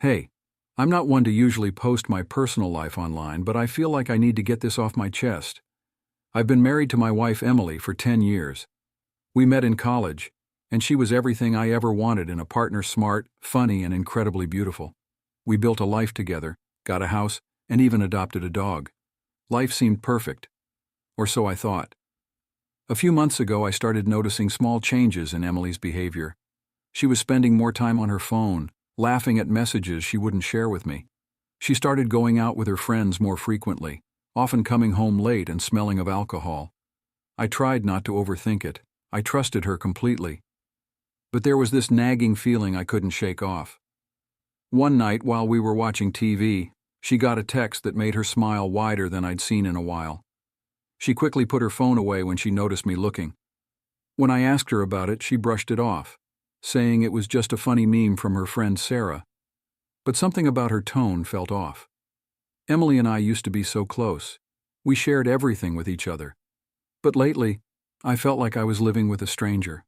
Hey, I'm not one to usually post my personal life online, but I feel like I need to get this off my chest. I've been married to my wife Emily for 10 years. We met in college, and she was everything I ever wanted in a partner: smart, funny, and incredibly beautiful. We built a life together, got a house, and even adopted a dog. Life seemed perfect. Or so I thought. A few months ago, I started noticing small changes in Emily's behavior. She was spending more time on her phone, laughing at messages she wouldn't share with me. She started going out with her friends more frequently, often coming home late and smelling of alcohol. I tried not to overthink it. I trusted her completely. But there was this nagging feeling I couldn't shake off. One night, while we were watching TV, she got a text that made her smile wider than I'd seen in a while. She quickly put her phone away when she noticed me looking. When I asked her about it, she brushed it off, saying it was just a funny meme from her friend Sarah. But something about her tone felt off. Emily and I used to be so close. We shared everything with each other. But lately, I felt like I was living with a stranger.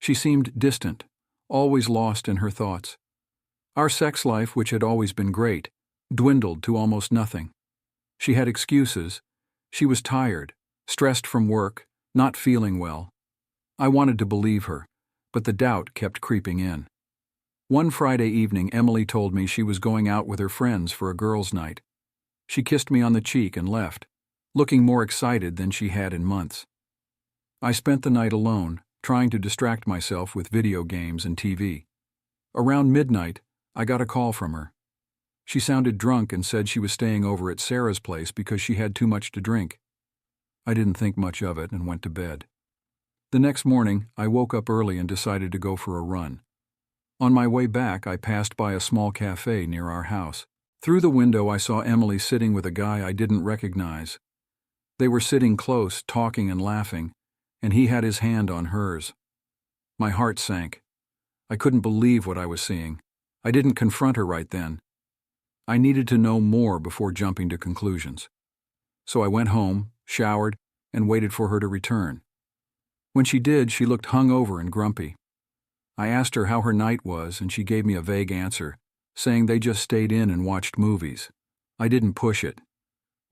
She seemed distant, always lost in her thoughts. Our sex life, which had always been great, dwindled to almost nothing. She had excuses. She was tired, stressed from work, not feeling well. I wanted to believe her, but the doubt kept creeping in. One Friday evening, Emily told me she was going out with her friends for a girls' night. She kissed me on the cheek and left, looking more excited than she had in months. I spent the night alone, trying to distract myself with video games and TV. Around midnight, I got a call from her. She sounded drunk and said she was staying over at Sarah's place because she had too much to drink. I didn't think much of it and went to bed. The next morning, I woke up early and decided to go for a run. On my way back, I passed by a small café near our house. Through the window, I saw Emily sitting with a guy I didn't recognize. They were sitting close, talking and laughing, and he had his hand on hers. My heart sank. I couldn't believe what I was seeing. I didn't confront her right then. I needed to know more before jumping to conclusions. So I went home, showered, and waited for her to return. When she did, she looked hungover and grumpy. I asked her how her night was, and she gave me a vague answer, saying they just stayed in and watched movies. I didn't push it.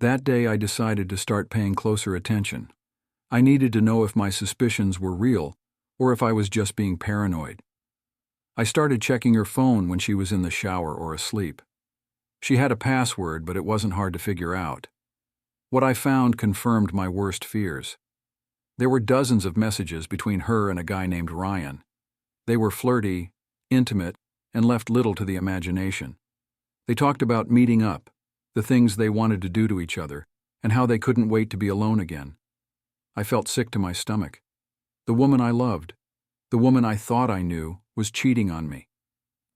That day I decided to start paying closer attention. I needed to know if my suspicions were real, or if I was just being paranoid. I started checking her phone when she was in the shower or asleep. She had a password, but it wasn't hard to figure out. What I found confirmed my worst fears. There were dozens of messages between her and a guy named Ryan. They were flirty, intimate, and left little to the imagination. They talked about meeting up, the things they wanted to do to each other, and how they couldn't wait to be alone again. I felt sick to my stomach. The woman I loved, the woman I thought I knew, was cheating on me.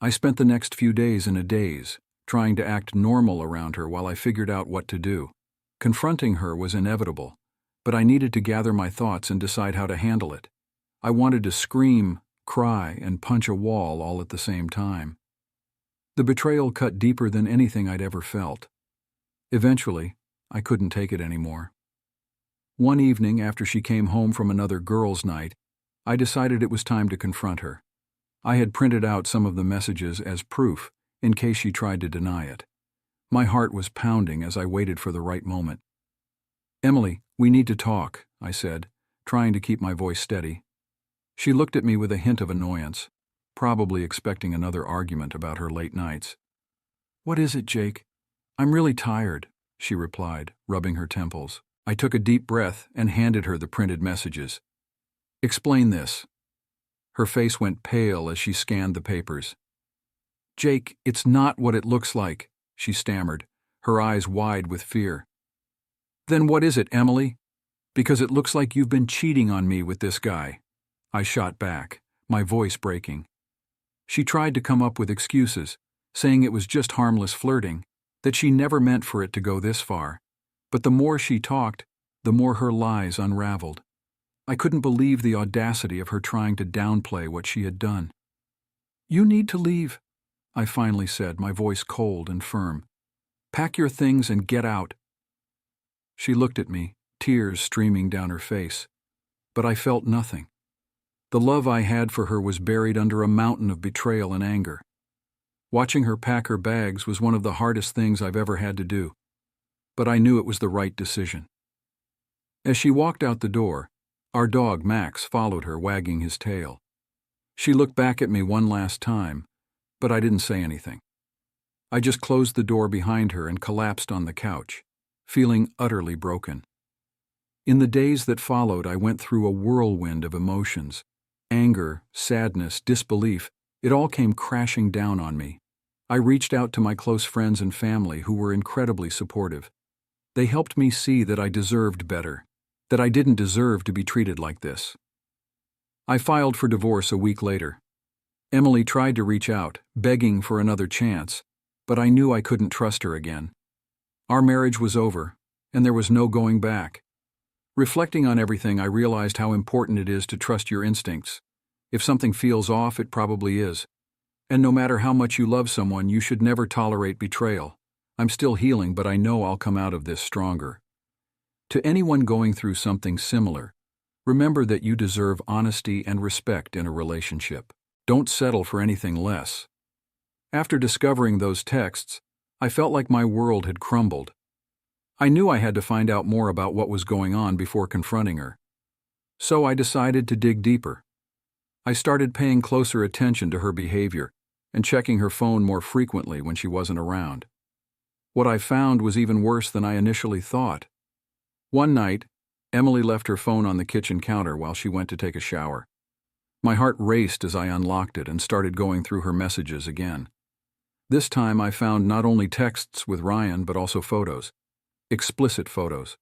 I spent the next few days in a daze, trying to act normal around her while I figured out what to do. Confronting her was inevitable, but I needed to gather my thoughts and decide how to handle it. I wanted to scream, cry, and punch a wall all at the same time. The betrayal cut deeper than anything I'd ever felt. Eventually, I couldn't take it anymore. One evening, after she came home from another girls' night, I decided it was time to confront her. I had printed out some of the messages as proof, in case she tried to deny it. My heart was pounding as I waited for the right moment. "Emily, we need to talk," I said, trying to keep my voice steady. She looked at me with a hint of annoyance, probably expecting another argument about her late nights. "What is it, Jake? I'm really tired," she replied, rubbing her temples. I took a deep breath and handed her the printed messages. "Explain this." Her face went pale as she scanned the papers. "Jake, it's not what it looks like," she stammered, her eyes wide with fear. "Then what is it, Emily? Because it looks like you've been cheating on me with this guy," I shot back, my voice breaking. She tried to come up with excuses, saying it was just harmless flirting, that she never meant for it to go this far. But the more she talked, the more her lies unraveled. I couldn't believe the audacity of her trying to downplay what she had done. "You need to leave," I finally said, my voice cold and firm. "Pack your things and get out." She looked at me, tears streaming down her face. But I felt nothing. The love I had for her was buried under a mountain of betrayal and anger. Watching her pack her bags was one of the hardest things I've ever had to do, but I knew it was the right decision. As she walked out the door, our dog Max followed her, wagging his tail. She looked back at me one last time, but I didn't say anything. I just closed the door behind her and collapsed on the couch, feeling utterly broken. In the days that followed, I went through a whirlwind of emotions. Anger, sadness, disbelief, it all came crashing down on me. I reached out to my close friends and family who were incredibly supportive. They helped me see that I deserved better, that I didn't deserve to be treated like this. I filed for divorce a week later. Emily tried to reach out, begging for another chance, but I knew I couldn't trust her again. Our marriage was over, and there was no going back. Reflecting on everything, I realized how important it is to trust your instincts. If something feels off, it probably is. And no matter how much you love someone, you should never tolerate betrayal. I'm still healing, but I know I'll come out of this stronger. To anyone going through something similar, remember that you deserve honesty and respect in a relationship. Don't settle for anything less. After discovering those texts, I felt like my world had crumbled. I knew I had to find out more about what was going on before confronting her. So I decided to dig deeper. I started paying closer attention to her behavior and checking her phone more frequently when she wasn't around. What I found was even worse than I initially thought. One night, Emily left her phone on the kitchen counter while she went to take a shower. My heart raced as I unlocked it and started going through her messages again. This time I found not only texts with Ryan but also photos. Explicit photos.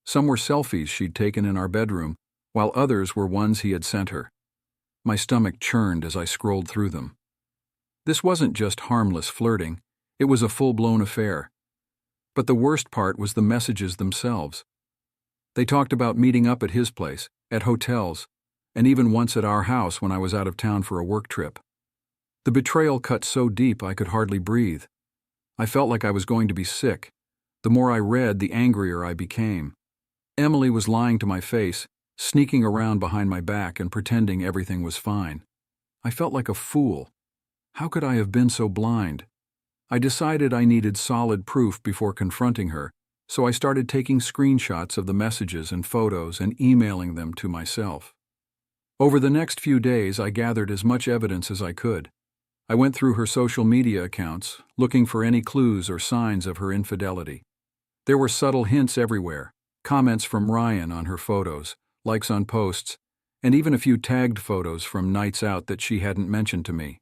Some were selfies she'd taken in our bedroom, while others were ones he had sent her. My stomach churned as I scrolled through them. This wasn't just harmless flirting, it was a full-blown affair. But the worst part was the messages themselves. They talked about meeting up at his place, at hotels, and even once at our house when I was out of town for a work trip. The betrayal cut so deep I could hardly breathe. I felt like I was going to be sick. The more I read, the angrier I became. Emily was lying to my face, sneaking around behind my back and pretending everything was fine. I felt like a fool. How could I have been so blind? I decided I needed solid proof before confronting her, so I started taking screenshots of the messages and photos and emailing them to myself. Over the next few days, I gathered as much evidence as I could. I went through her social media accounts, looking for any clues or signs of her infidelity. There were subtle hints everywhere, comments from Ryan on her photos, likes on posts, and even a few tagged photos from nights out that she hadn't mentioned to me.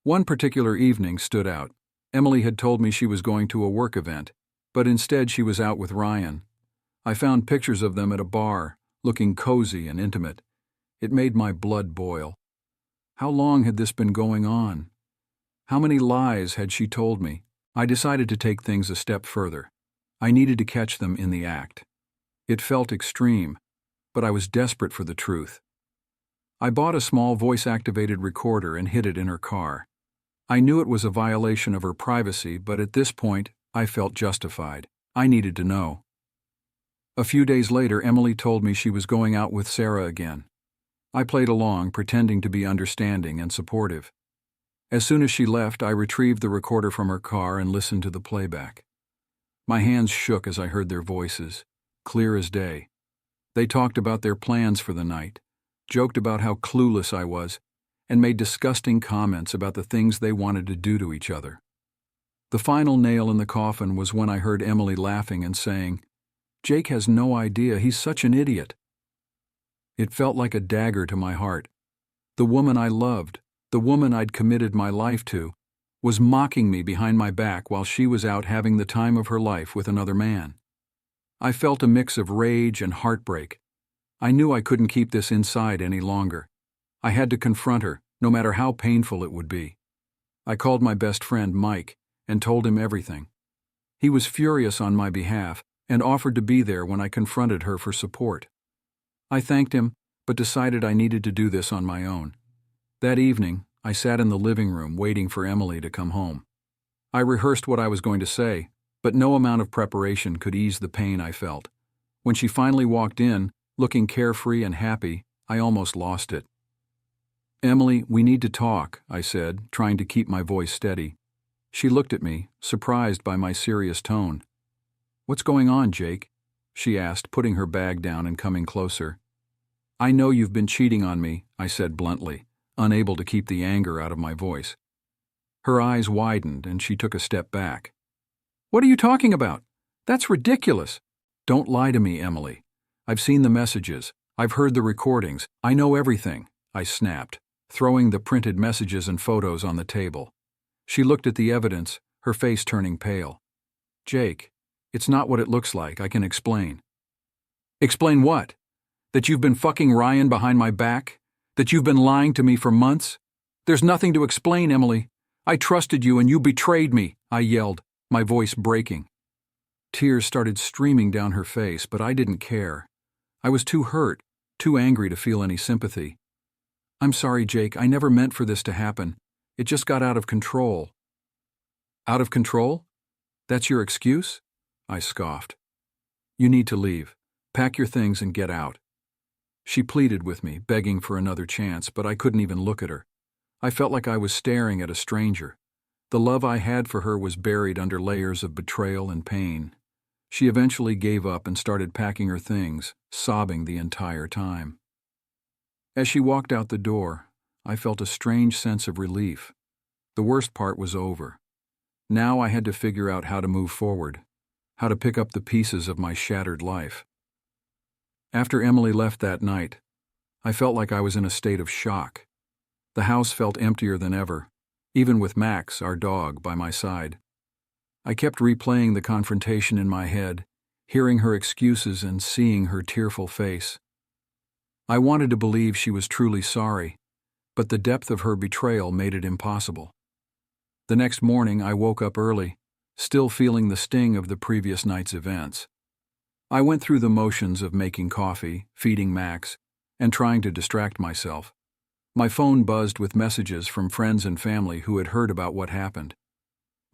One particular evening stood out. Emily had told me she was going to a work event, but instead she was out with Ryan. I found pictures of them at a bar, looking cozy and intimate. It made my blood boil. How long had this been going on? How many lies had she told me? I decided to take things a step further. I needed to catch them in the act. It felt extreme, but I was desperate for the truth. I bought a small voice-activated recorder and hid it in her car. I knew it was a violation of her privacy, but at this point, I felt justified. I needed to know. A few days later, Emily told me she was going out with Sarah again. I played along, pretending to be understanding and supportive. As soon as she left, I retrieved the recorder from her car and listened to the playback. My hands shook as I heard their voices, clear as day. They talked about their plans for the night, joked about how clueless I was, and made disgusting comments about the things they wanted to do to each other. The final nail in the coffin was when I heard Emily laughing and saying, "Jake has no idea, he's such an idiot." It felt like a dagger to my heart. The woman I loved, the woman I'd committed my life to, was mocking me behind my back while she was out having the time of her life with another man. I felt a mix of rage and heartbreak. I knew I couldn't keep this inside any longer. I had to confront her, no matter how painful it would be. I called my best friend, Mike, and told him everything. He was furious on my behalf and offered to be there when I confronted her for support. I thanked him, but decided I needed to do this on my own. That evening, I sat in the living room waiting for Emily to come home. I rehearsed what I was going to say, but no amount of preparation could ease the pain I felt. When she finally walked in, looking carefree and happy, I almost lost it. Emily, we need to talk, I said, trying to keep my voice steady. She looked at me, surprised by my serious tone. What's going on, Jake? She asked, putting her bag down and coming closer. I know you've been cheating on me, I said bluntly, unable to keep the anger out of my voice. Her eyes widened and she took a step back. What are you talking about? That's ridiculous. Don't lie to me, Emily. I've seen the messages. I've heard the recordings. I know everything, I snapped, throwing the printed messages and photos on the table. She looked at the evidence, her face turning pale. Jake, it's not what it looks like. I can explain. Explain what? That you've been fucking Ryan behind my back? That you've been lying to me for months? There's nothing to explain, Emily. I trusted you and you betrayed me, I yelled, my voice breaking. Tears started streaming down her face, but I didn't care. I was too hurt, too angry to feel any sympathy. I'm sorry, Jake. I never meant for this to happen. It just got out of control. Out of control? That's your excuse? I scoffed. You need to leave. Pack your things and get out. She pleaded with me, begging for another chance, but I couldn't even look at her. I felt like I was staring at a stranger. The love I had for her was buried under layers of betrayal and pain. She eventually gave up and started packing her things, sobbing the entire time. As she walked out the door, I felt a strange sense of relief. The worst part was over. Now I had to figure out how to move forward, how to pick up the pieces of my shattered life. After Emily left that night, I felt like I was in a state of shock. The house felt emptier than ever, even with Max, our dog, by my side. I kept replaying the confrontation in my head, hearing her excuses and seeing her tearful face. I wanted to believe she was truly sorry, but the depth of her betrayal made it impossible. The next morning I woke up early, still feeling the sting of the previous night's events. I went through the motions of making coffee, feeding Max, and trying to distract myself. My phone buzzed with messages from friends and family who had heard about what happened.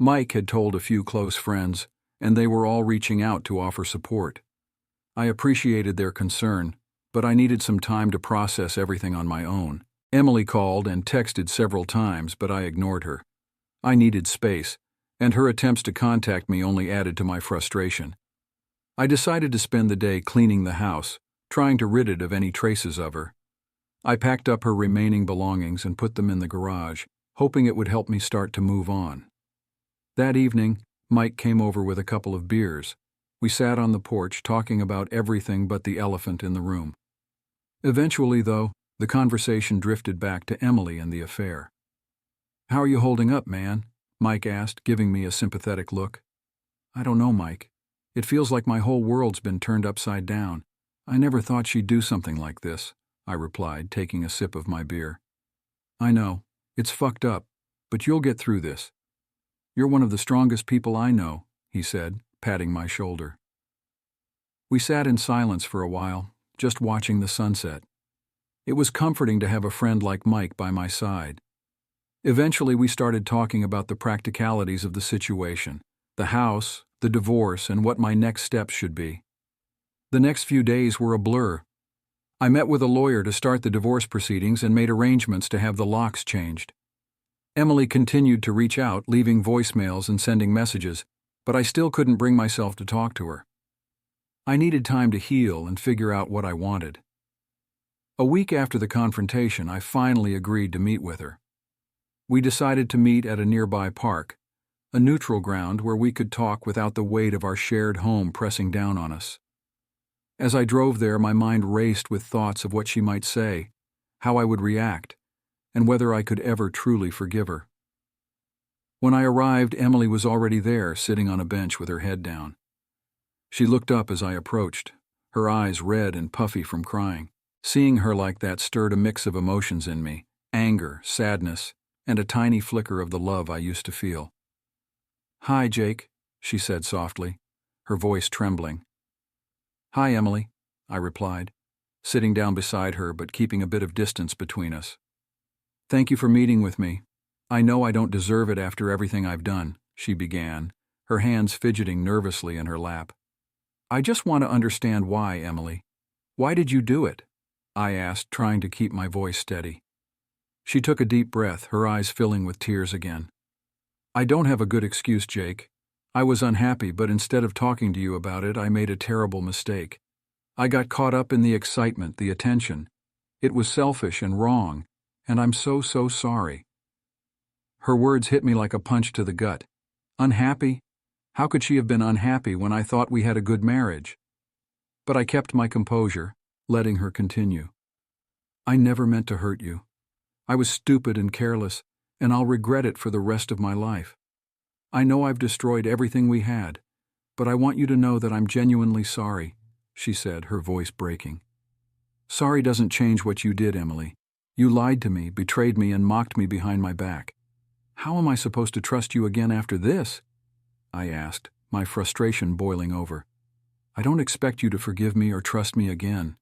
Mike had told a few close friends, and they were all reaching out to offer support. I appreciated their concern, but I needed some time to process everything on my own. Emily called and texted several times, but I ignored her. I needed space, and her attempts to contact me only added to my frustration. I decided to spend the day cleaning the house, trying to rid it of any traces of her. I packed up her remaining belongings and put them in the garage, hoping it would help me start to move on. That evening, Mike came over with a couple of beers. We sat on the porch talking about everything but the elephant in the room. Eventually, though, the conversation drifted back to Emily and the affair. How are you holding up, man? Mike asked, giving me a sympathetic look. I don't know, Mike. It feels like my whole world's been turned upside down. I never thought she'd do something like this, I replied, taking a sip of my beer. I know, it's fucked up, but you'll get through this. You're one of the strongest people I know, he said, patting my shoulder. We sat in silence for a while, just watching the sunset. It was comforting to have a friend like Mike by my side. Eventually, we started talking about the practicalities of the situation, the house, the divorce, and what my next steps should be. The next few days were a blur. I met with a lawyer to start the divorce proceedings and made arrangements to have the locks changed. Emily continued to reach out, leaving voicemails and sending messages, but I still couldn't bring myself to talk to her. I needed time to heal and figure out what I wanted. A week after the confrontation, I finally agreed to meet with her. We decided to meet at a nearby park, a neutral ground where we could talk without the weight of our shared home pressing down on us. As I drove there, my mind raced with thoughts of what she might say, how I would react, and whether I could ever truly forgive her. When I arrived, Emily was already there, sitting on a bench with her head down. She looked up as I approached, her eyes red and puffy from crying. Seeing her like that stirred a mix of emotions in me, anger, sadness, and a tiny flicker of the love I used to feel. Hi, Jake, she said softly, her voice trembling. Hi, Emily, I replied, sitting down beside her but keeping a bit of distance between us. Thank you for meeting with me. I know I don't deserve it after everything I've done, she began, her hands fidgeting nervously in her lap. I just want to understand why, Emily. Why did you do it? I asked, trying to keep my voice steady. She took a deep breath, her eyes filling with tears again. I don't have a good excuse, Jake. I was unhappy, but instead of talking to you about it, I made a terrible mistake. I got caught up in the excitement, the attention. It was selfish and wrong, and I'm so sorry. Her words hit me like a punch to the gut. Unhappy? How could she have been unhappy when I thought we had a good marriage? But I kept my composure, letting her continue. I never meant to hurt you. I was stupid and careless, and I'll regret it for the rest of my life. I know I've destroyed everything we had, but I want you to know that I'm genuinely sorry, she said, her voice breaking. Sorry doesn't change what you did, Emily. You lied to me, betrayed me, and mocked me behind my back. How am I supposed to trust you again after this? I asked, my frustration boiling over. I don't expect you to forgive me or trust me again.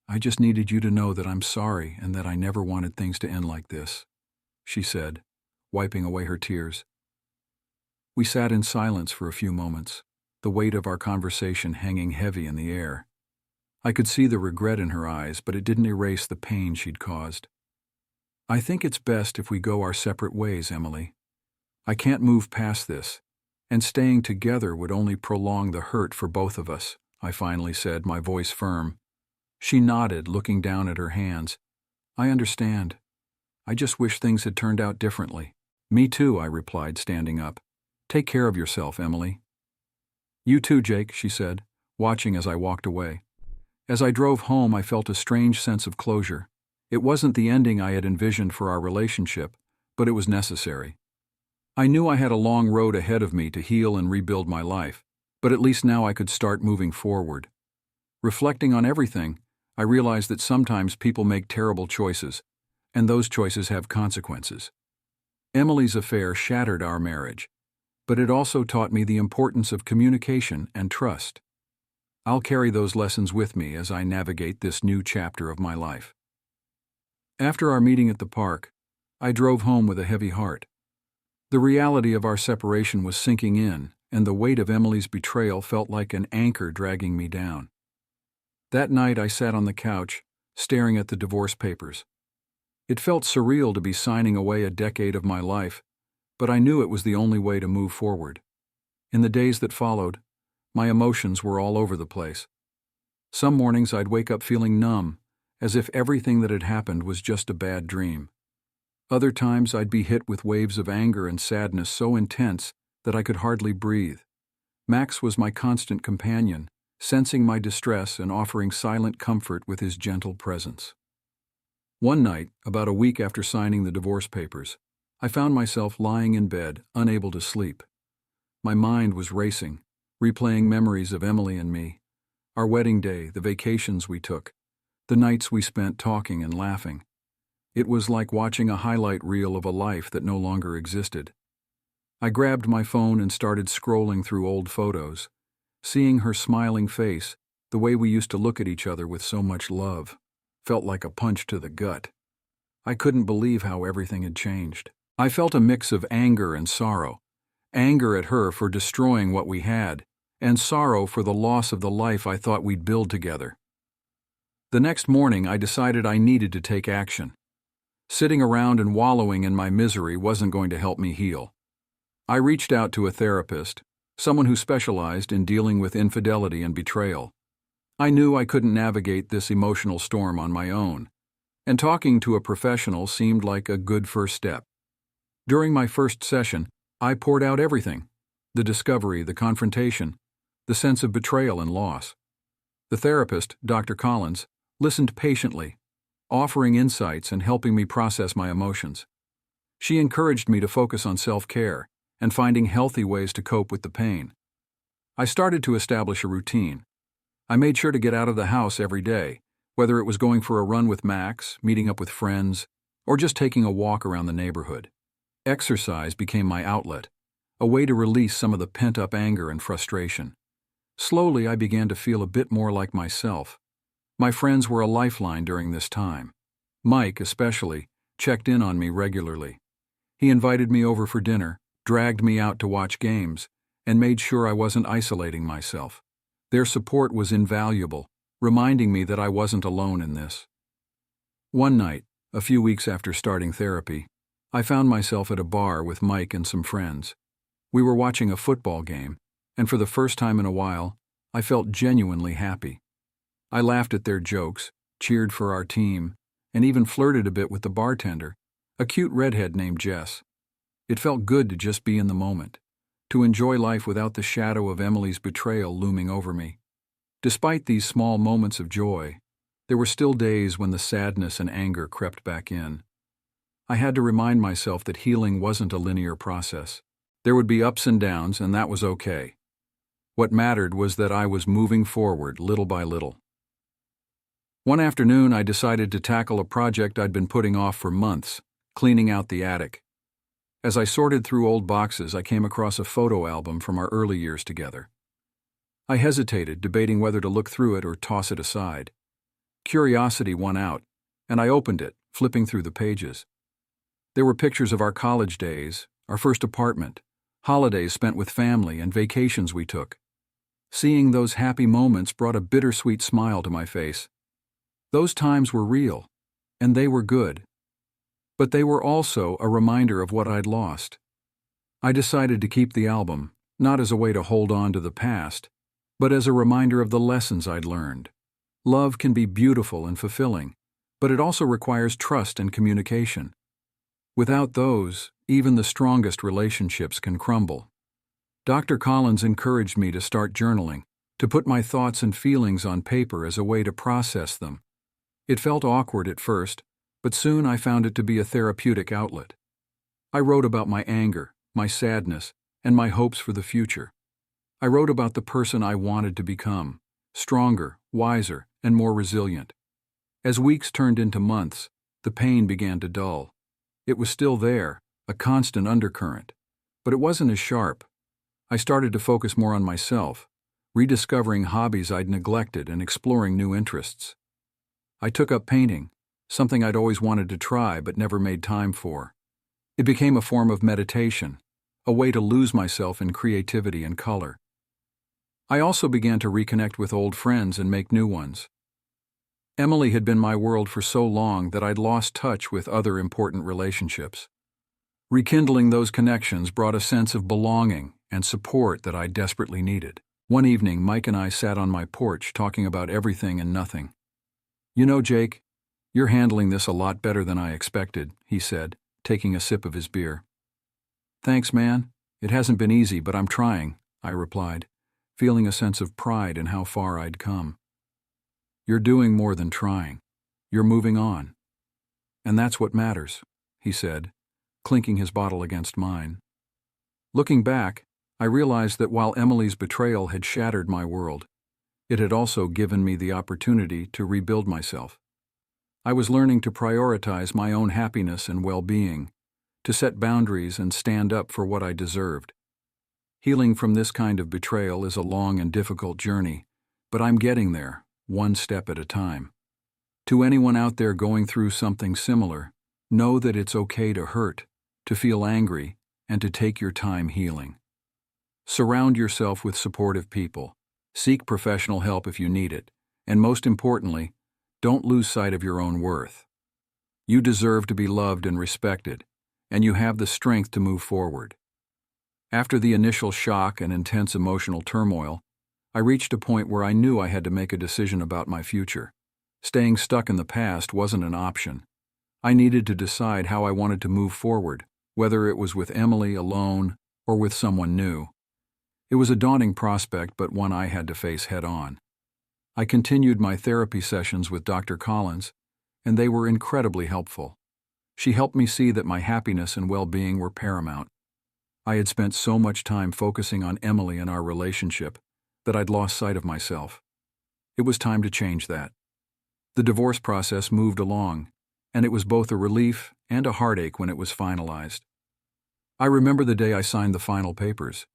I just needed you to know that I'm sorry and that I never wanted things to end like this, she said, wiping away her tears. We sat in silence for a few moments, the weight of our conversation hanging heavy in the air. I could see the regret in her eyes, but it didn't erase the pain she'd caused. I think it's best if we go our separate ways, Emily. I can't move past this, and staying together would only prolong the hurt for both of us, I finally said, my voice firm. She nodded, looking down at her hands. I understand. I just wish things had turned out differently. Me too, I replied, standing up. Take care of yourself, Emily. You too, Jake, she said, watching as I walked away. As I drove home, I felt a strange sense of closure. It wasn't the ending I had envisioned for our relationship, but it was necessary. I knew I had a long road ahead of me to heal and rebuild my life, but at least now I could start moving forward. Reflecting on everything, I realized that sometimes people make terrible choices, and those choices have consequences. Emily's affair shattered our marriage, but it also taught me the importance of communication and trust. I'll carry those lessons with me as I navigate this new chapter of my life. After our meeting at the park, I drove home with a heavy heart. The reality of our separation was sinking in, and the weight of Emily's betrayal felt like an anchor dragging me down. That night I sat on the couch, staring at the divorce papers. It felt surreal to be signing away a decade of my life, but I knew it was the only way to move forward. In the days that followed, my emotions were all over the place. Some mornings I'd wake up feeling numb, as if everything that had happened was just a bad dream. Other times I'd be hit with waves of anger and sadness so intense that I could hardly breathe. Max was my constant companion, sensing my distress and offering silent comfort with his gentle presence. One night, about a week after signing the divorce papers, I found myself lying in bed, unable to sleep. My mind was racing, replaying memories of Emily and me, our wedding day, the vacations we took, the nights we spent talking and laughing. It was like watching a highlight reel of a life that no longer existed. I grabbed my phone and started scrolling through old photos. Seeing her smiling face, the way we used to look at each other with so much love, felt like a punch to the gut. I couldn't believe how everything had changed. I felt a mix of anger and sorrow. Anger at her for destroying what we had, and sorrow for the loss of the life I thought we'd build together. The next morning, I decided I needed to take action. Sitting around and wallowing in my misery wasn't going to help me heal. I reached out to a therapist, someone who specialized in dealing with infidelity and betrayal. I knew I couldn't navigate this emotional storm on my own, and talking to a professional seemed like a good first step. During my first session, I poured out everything: the discovery, the confrontation, the sense of betrayal and loss. The therapist, Dr. Collins, listened patiently, offering insights and helping me process my emotions. She encouraged me to focus on self-care and finding healthy ways to cope with the pain. I started to establish a routine. I made sure to get out of the house every day, whether it was going for a run with Max, meeting up with friends, or just taking a walk around the neighborhood. Exercise became my outlet, a way to release some of the pent-up anger and frustration. Slowly, I began to feel a bit more like myself. My friends were a lifeline during this time. Mike, especially, checked in on me regularly. He invited me over for dinner, dragged me out to watch games, and made sure I wasn't isolating myself. Their support was invaluable, reminding me that I wasn't alone in this. One night, A few weeks after starting therapy, I found myself at a bar with Mike and some friends. We were watching a football game, and for the first time in a while, I felt genuinely happy. I laughed at their jokes, cheered for our team, and even flirted a bit with the bartender, a cute redhead named Jess. It felt good to just be in the moment, to enjoy life without the shadow of Emily's betrayal looming over me. Despite these small moments of joy, there were still days when the sadness and anger crept back in. I had to remind myself that healing wasn't a linear process. There would be ups and downs, and that was okay. What mattered was that I was moving forward little by little. One afternoon, I decided to tackle a project I'd been putting off for months, cleaning out the attic. As I sorted through old boxes, I came across a photo album from our early years together. I hesitated, debating whether to look through it or toss it aside. Curiosity won out, and I opened it, flipping through the pages. There were pictures of our college days, our first apartment, holidays spent with family, and vacations we took. Seeing those happy moments brought a bittersweet smile to my face. Those times were real, and they were good. But they were also a reminder of what I'd lost. I decided to keep the album, not as a way to hold on to the past, but as a reminder of the lessons I'd learned. Love can be beautiful and fulfilling, but it also requires trust and communication. Without those, even the strongest relationships can crumble. Dr. Collins encouraged me to start journaling, to put my thoughts and feelings on paper as a way to process them. It felt awkward at first, but soon I found it to be a therapeutic outlet. I wrote about my anger, my sadness, and my hopes for the future. I wrote about the person I wanted to become, stronger, wiser, and more resilient. As weeks turned into months, the pain began to dull. It was still there, a constant undercurrent, but it wasn't as sharp. I started to focus more on myself, rediscovering hobbies I'd neglected and exploring new interests. I took up painting, something I'd always wanted to try but never made time for. It became a form of meditation, a way to lose myself in creativity and color. I also began to reconnect with old friends and make new ones. Emily had been my world for so long that I'd lost touch with other important relationships. Rekindling those connections brought a sense of belonging and support that I desperately needed. One evening, Mike and I sat on my porch talking about everything and nothing. "You know, Jake, you're handling this a lot better than I expected," he said, taking a sip of his beer. "Thanks, man. It hasn't been easy, but I'm trying," I replied, feeling a sense of pride in how far I'd come. "You're doing more than trying. You're moving on. And that's what matters," he said, clinking his bottle against mine. Looking back, I realized that while Emily's betrayal had shattered my world, it had also given me the opportunity to rebuild myself. I was learning to prioritize my own happiness and well-being, to set boundaries and stand up for what I deserved. Healing from this kind of betrayal is a long and difficult journey, but I'm getting there, one step at a time. To anyone out there going through something similar, know that it's okay to hurt, to feel angry, and to take your time healing. Surround yourself with supportive people, seek professional help if you need it, and most importantly, don't lose sight of your own worth. You deserve to be loved and respected, and you have the strength to move forward. After the initial shock and intense emotional turmoil, I reached a point where I knew I had to make a decision about my future. Staying stuck in the past wasn't an option. I needed to decide how I wanted to move forward, whether it was with Emily alone or with someone new. It was a daunting prospect, but one I had to face head-on. I continued my therapy sessions with Dr. Collins, and they were incredibly helpful. She helped me see that my happiness and well-being were paramount. I had spent so much time focusing on Emily and our relationship that I'd lost sight of myself. It was time to change that. The divorce process moved along, and it was both a relief and a heartache when it was finalized. I remember the day I signed the final papers.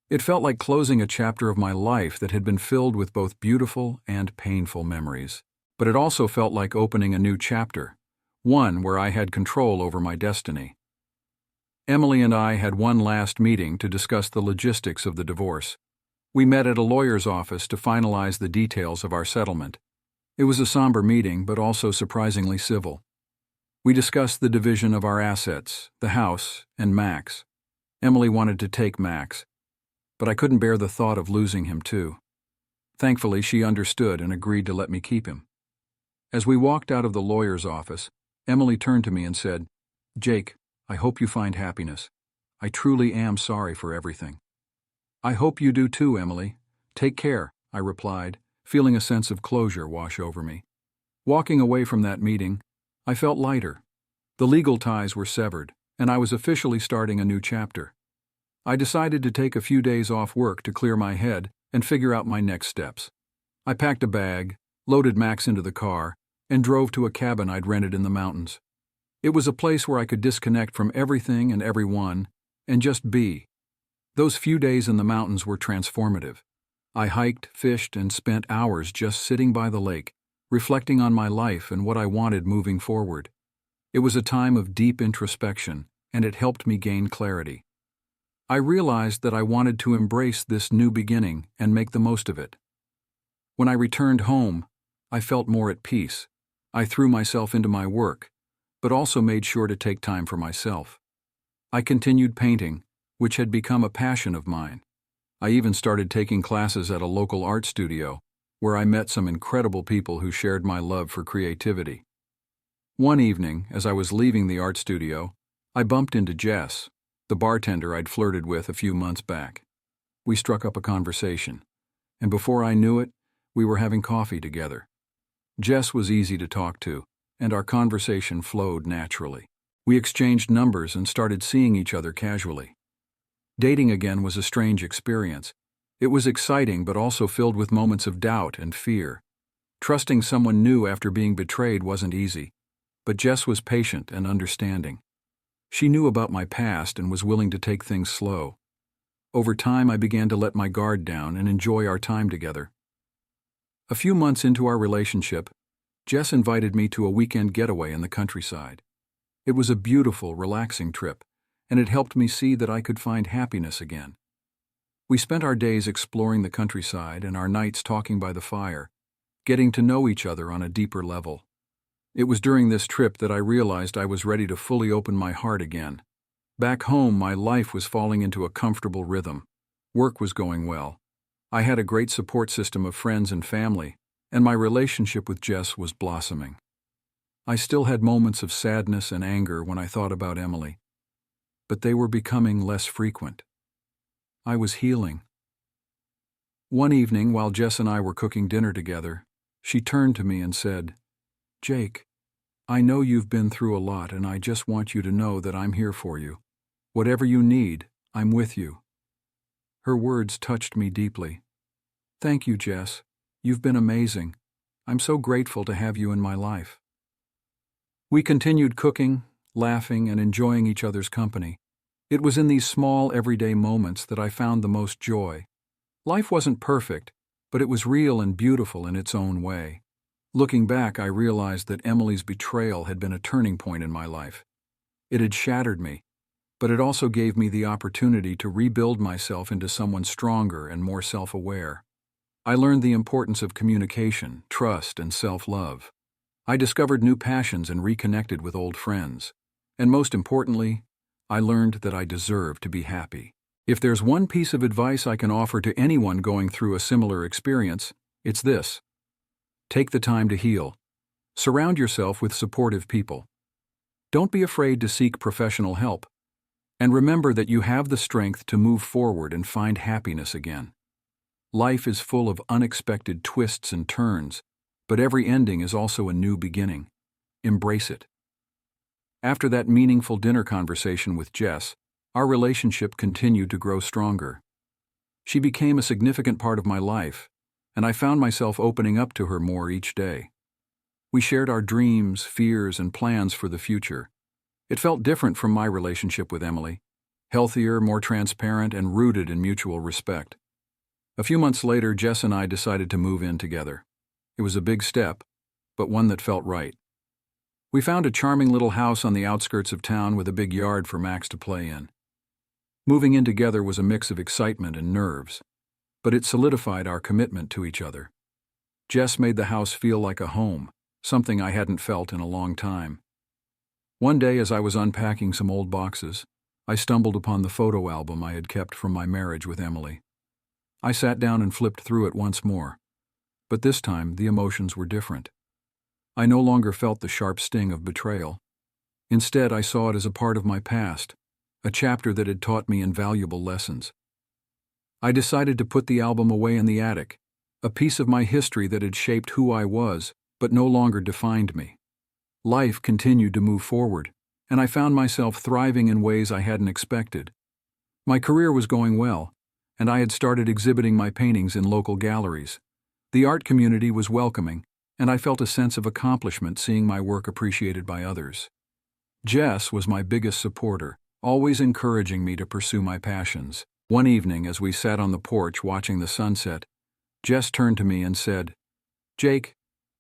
It felt like closing a chapter of my life that had been filled with both beautiful and painful memories. But it also felt like opening a new chapter, one where I had control over my destiny. Emily and I had one last meeting to discuss the logistics of the divorce. We met at a lawyer's office to finalize the details of our settlement. It was a somber meeting, but also surprisingly civil. We discussed the division of our assets, the house, and Max. Emily wanted to take Max, but I couldn't bear the thought of losing him too. Thankfully, she understood and agreed to let me keep him. As we walked out of the lawyer's office, Emily turned to me and said, "Jake, I hope you find happiness. I truly am sorry for everything." "I hope you do too, Emily. Take care," I replied, feeling a sense of closure wash over me. Walking away from that meeting, I felt lighter. The legal ties were severed, and I was officially starting a new chapter. I decided to take a few days off work to clear my head and figure out my next steps. I packed a bag, loaded Max into the car, and drove to a cabin I'd rented in the mountains. It was a place where I could disconnect from everything and everyone and just be. Those few days in the mountains were transformative. I hiked, fished, and spent hours just sitting by the lake, reflecting on my life and what I wanted moving forward. It was a time of deep introspection, and it helped me gain clarity. I realized that I wanted to embrace this new beginning and make the most of it. When I returned home, I felt more at peace. I threw myself into my work, but also made sure to take time for myself. I continued painting, which had become a passion of mine. I even started taking classes at a local art studio, where I met some incredible people who shared my love for creativity. One evening, as I was leaving the art studio, I bumped into Jess, the bartender I'd flirted with a few months back. We struck up a conversation, and before I knew it, we were having coffee together. Jess was easy to talk to, and our conversation flowed naturally. We exchanged numbers and started seeing each other casually. Dating again was a strange experience. It was exciting but also filled with moments of doubt and fear. Trusting someone new after being betrayed wasn't easy, but Jess was patient and understanding. She knew about my past and was willing to take things slow. Over time, I began to let my guard down and enjoy our time together. A few months into our relationship, Jess invited me to a weekend getaway in the countryside. It was a beautiful, relaxing trip, and it helped me see that I could find happiness again. We spent our days exploring the countryside and our nights talking by the fire, getting to know each other on a deeper level. It was during this trip that I realized I was ready to fully open my heart again. Back home, my life was falling into a comfortable rhythm. Work was going well. I had a great support system of friends and family, and my relationship with Jess was blossoming. I still had moments of sadness and anger when I thought about Emily, but they were becoming less frequent. I was healing. One evening, while Jess and I were cooking dinner together, she turned to me and said, "Jake, I know you've been through a lot, and I just want you to know that I'm here for you. Whatever you need, I'm with you." Her words touched me deeply. "Thank you, Jess. You've been amazing. I'm so grateful to have you in my life." We continued cooking, laughing, and enjoying each other's company. It was in these small, everyday moments that I found the most joy. Life wasn't perfect, but it was real and beautiful in its own way. Looking back, I realized that Emily's betrayal had been a turning point in my life. It had shattered me, but it also gave me the opportunity to rebuild myself into someone stronger and more self-aware. I learned the importance of communication, trust, and self-love. I discovered new passions and reconnected with old friends. And most importantly, I learned that I deserve to be happy. If there's one piece of advice I can offer to anyone going through a similar experience, it's this. Take the time to heal. Surround yourself with supportive people. Don't be afraid to seek professional help. And remember that you have the strength to move forward and find happiness again. Life is full of unexpected twists and turns, but every ending is also a new beginning. Embrace it. After that meaningful dinner conversation with Jess, our relationship continued to grow stronger. She became a significant part of my life, and I found myself opening up to her more each day. We shared our dreams, fears, and plans for the future. It felt different from my relationship with Emily, healthier, more transparent, and rooted in mutual respect. A few months later, Jess and I decided to move in together. It was a big step, but one that felt right. We found a charming little house on the outskirts of town with a big yard for Max to play in. Moving in together was a mix of excitement and nerves, but it solidified our commitment to each other. Jess made the house feel like a home, something I hadn't felt in a long time. One day, as I was unpacking some old boxes, I stumbled upon the photo album I had kept from my marriage with Emily. I sat down and flipped through it once more, but this time the emotions were different. I no longer felt the sharp sting of betrayal. Instead, I saw it as a part of my past, a chapter that had taught me invaluable lessons. I decided to put the album away in the attic, a piece of my history that had shaped who I was, but no longer defined me. Life continued to move forward, and I found myself thriving in ways I hadn't expected. My career was going well, and I had started exhibiting my paintings in local galleries. The art community was welcoming, and I felt a sense of accomplishment seeing my work appreciated by others. Jess was my biggest supporter, always encouraging me to pursue my passions. One evening, as we sat on the porch watching the sunset, Jess turned to me and said, "Jake,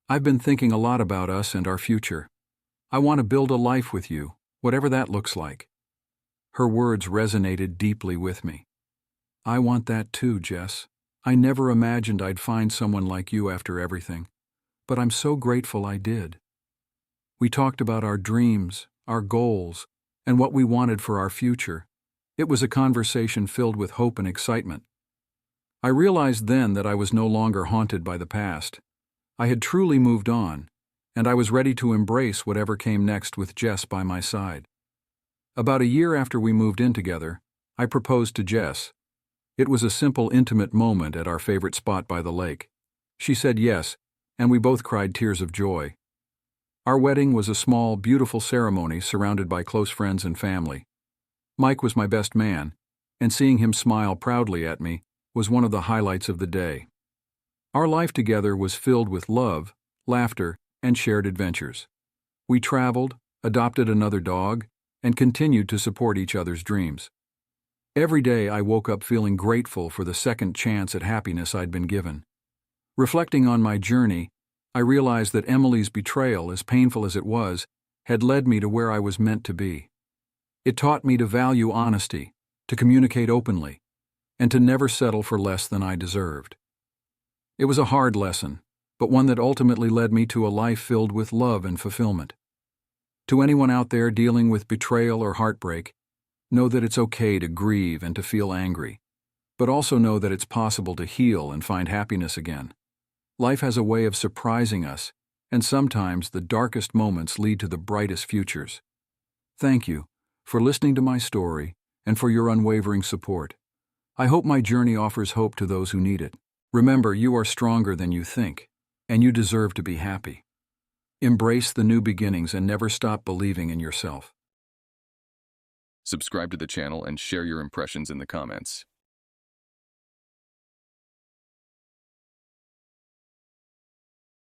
I've been thinking a lot about us and our future. I want to build a life with you, whatever that looks like." Her words resonated deeply with me. I want that too, Jess. I never imagined I'd find someone like you after everything, but I'm so grateful I did. We talked about our dreams, our goals, and what we wanted for our future. It was a conversation filled with hope and excitement. I realized then that I was no longer haunted by the past. I had truly moved on, and I was ready to embrace whatever came next with Jess by my side. About a year after we moved in together, I proposed to Jess. It was a simple, intimate moment at our favorite spot by the lake. She said yes, and we both cried tears of joy. Our wedding was a small, beautiful ceremony surrounded by close friends and family. Mike was my best man, and seeing him smile proudly at me was one of the highlights of the day. Our life together was filled with love, laughter, and shared adventures. We traveled, adopted another dog, and continued to support each other's dreams. Every day I woke up feeling grateful for the second chance at happiness I'd been given. Reflecting on my journey, I realized that Emily's betrayal, as painful as it was, had led me to where I was meant to be. It taught me to value honesty, to communicate openly, and to never settle for less than I deserved. It was a hard lesson, but one that ultimately led me to a life filled with love and fulfillment. To anyone out there dealing with betrayal or heartbreak, know that it's okay to grieve and to feel angry, but also know that it's possible to heal and find happiness again. Life has a way of surprising us, and sometimes the darkest moments lead to the brightest futures. Thank you for listening to my story and for your unwavering support. I hope my journey offers hope to those who need it. Remember, you are stronger than you think, and you deserve to be happy. Embrace the new beginnings and never stop believing in yourself. Subscribe to the channel and share your impressions in the comments.